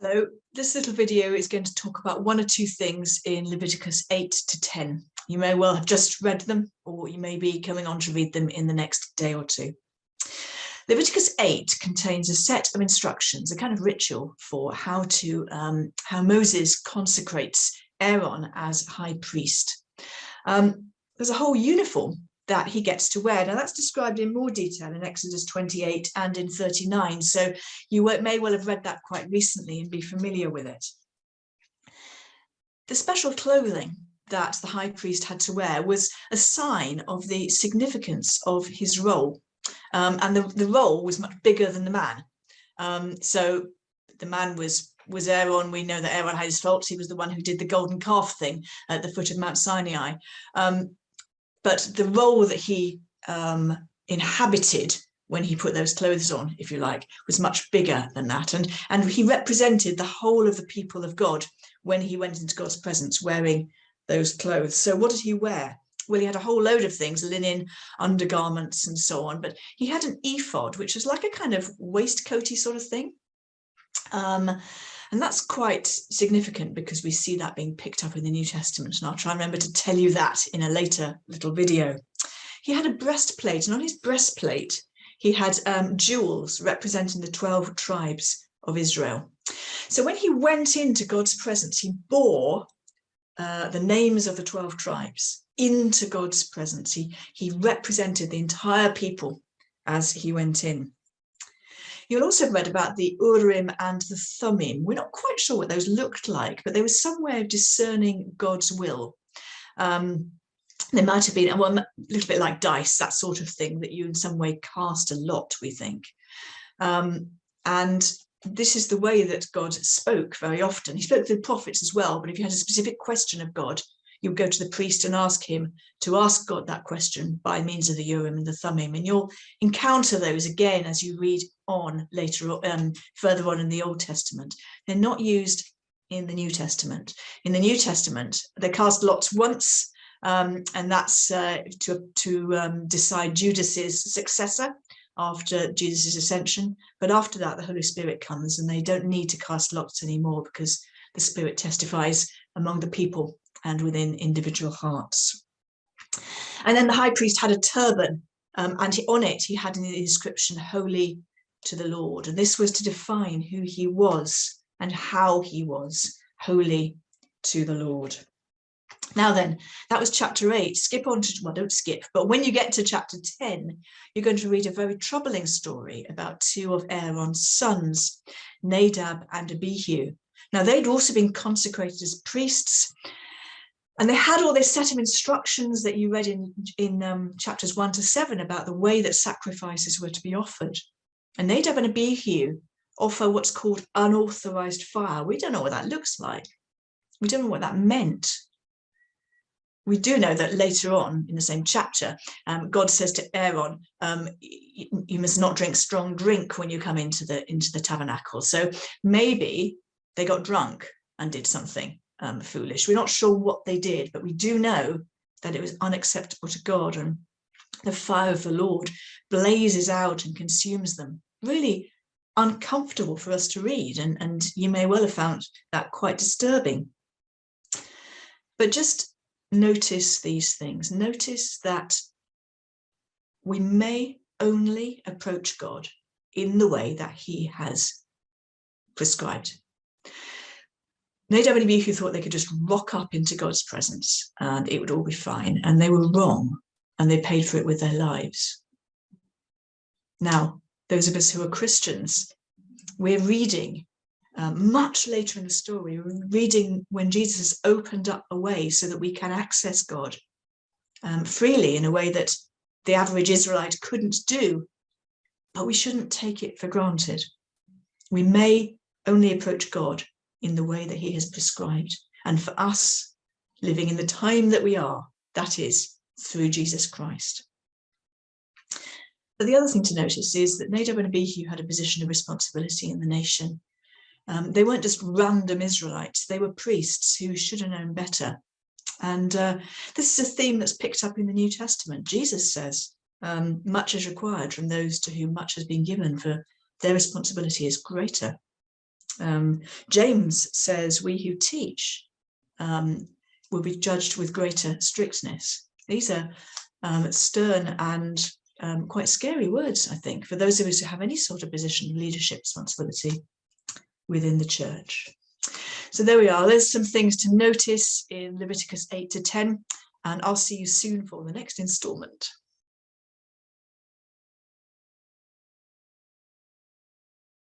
Hello, this little video is going to talk about one or two things in Leviticus 8 to 10. You may well have just read them, or you may be coming on to read them in the next day or two. Leviticus 8 contains a set of instructions, a kind of ritual for how Moses consecrates Aaron as high priest. There's a whole uniform that he gets to wear. Now that's described in more detail in Exodus 28 and in 39, so you may well have read that quite recently and be familiar with it. The special clothing that the high priest had to wear was a sign of the significance of his role, and the role was much bigger than the man. So the man was Aaron. We know that Aaron had his faults. He was the one who did the golden calf thing at the foot of Mount Sinai. But the role that he inhabited when he put those clothes on, if you like, was much bigger than that. And he represented the whole of the people of God when he went into God's presence wearing those clothes. So what did he wear? Well, he had a whole load of things, linen, undergarments, and so on. But he had an ephod, which was like a kind of waistcoaty sort of thing. And that's quite significant because we see that being picked up in the New Testament. And I'll try and remember to tell you that in a later little video. He had a breastplate, and on his breastplate, he had jewels representing the 12 tribes of Israel. So when he went into God's presence, he bore the names of the 12 tribes into God's presence. He represented the entire people as he went in. You'll also have read about the Urim and the Thummim. We're not quite sure what those looked like, but they were some way of discerning God's will. They might have been, well, a little bit like dice, that sort of thing, that you in some way cast a lot, we think. And this is the way that God spoke very often. He spoke to the prophets as well, but if you had a specific question of God, you would go to the priest and ask him to ask God that question by means of the Urim and the Thummim. And you'll encounter those again as you read on later, further on in the Old Testament. They're not used in the New Testament. In the New Testament, they cast lots once, and that's to decide Judas's successor after Jesus' ascension. But after that, the Holy Spirit comes, and they don't need to cast lots anymore because the Spirit testifies among the people and within individual hearts. And then the high priest had a turban, and on it he had the inscription, "Holy to the Lord." And this was to define who he was and how he was holy to the Lord. Now then, that was chapter 8. Skip on to, well, don't skip, but when you get to chapter 10, you're going to read a very troubling story about two of Aaron's sons, Nadab and Abihu. Now, they'd also been consecrated as priests, and they had all this set of instructions that you read in chapters 1 to 7 about the way that sacrifices were to be offered. And Nadab and Abihu offer what's called unauthorized fire. We don't know what that looks like. We don't know what that meant. We do know that later on in the same chapter, God says to Aaron, you must not drink strong drink when you come into the tabernacle. So maybe they got drunk and did something foolish. We're not sure what they did, but we do know that it was unacceptable to God, and the fire of the Lord blazes out and consumes them. Really uncomfortable for us to read, and you may well have found that quite disturbing. But just notice these things. Notice that we may only approach God in the way that he has prescribed. Nadab and Abihu thought they could just rock up into God's presence and it would all be fine. And they were wrong, and they paid for it with their lives. Now, those of us who are Christians, we're reading much later in the story, we're reading when Jesus opened up a way so that we can access God freely in a way that the average Israelite couldn't do, but we shouldn't take it for granted. We may only approach God in the way that he has prescribed. And for us, living in the time that we are, that is through Jesus Christ. But the other thing to notice is that Nadab and Abihu had a position of responsibility in the nation. They weren't just random Israelites, they were priests who should have known better. And this is a theme that's picked up in the New Testament. Jesus says, much is required from those to whom much has been given, for their responsibility is greater. James says, we who teach will be judged with greater strictness. These are stern and quite scary words, I think, for those of us who have any sort of position of leadership responsibility within the church. So there we are. There's some things to notice in Leviticus 8 to 10, and I'll see you soon for the next instalment.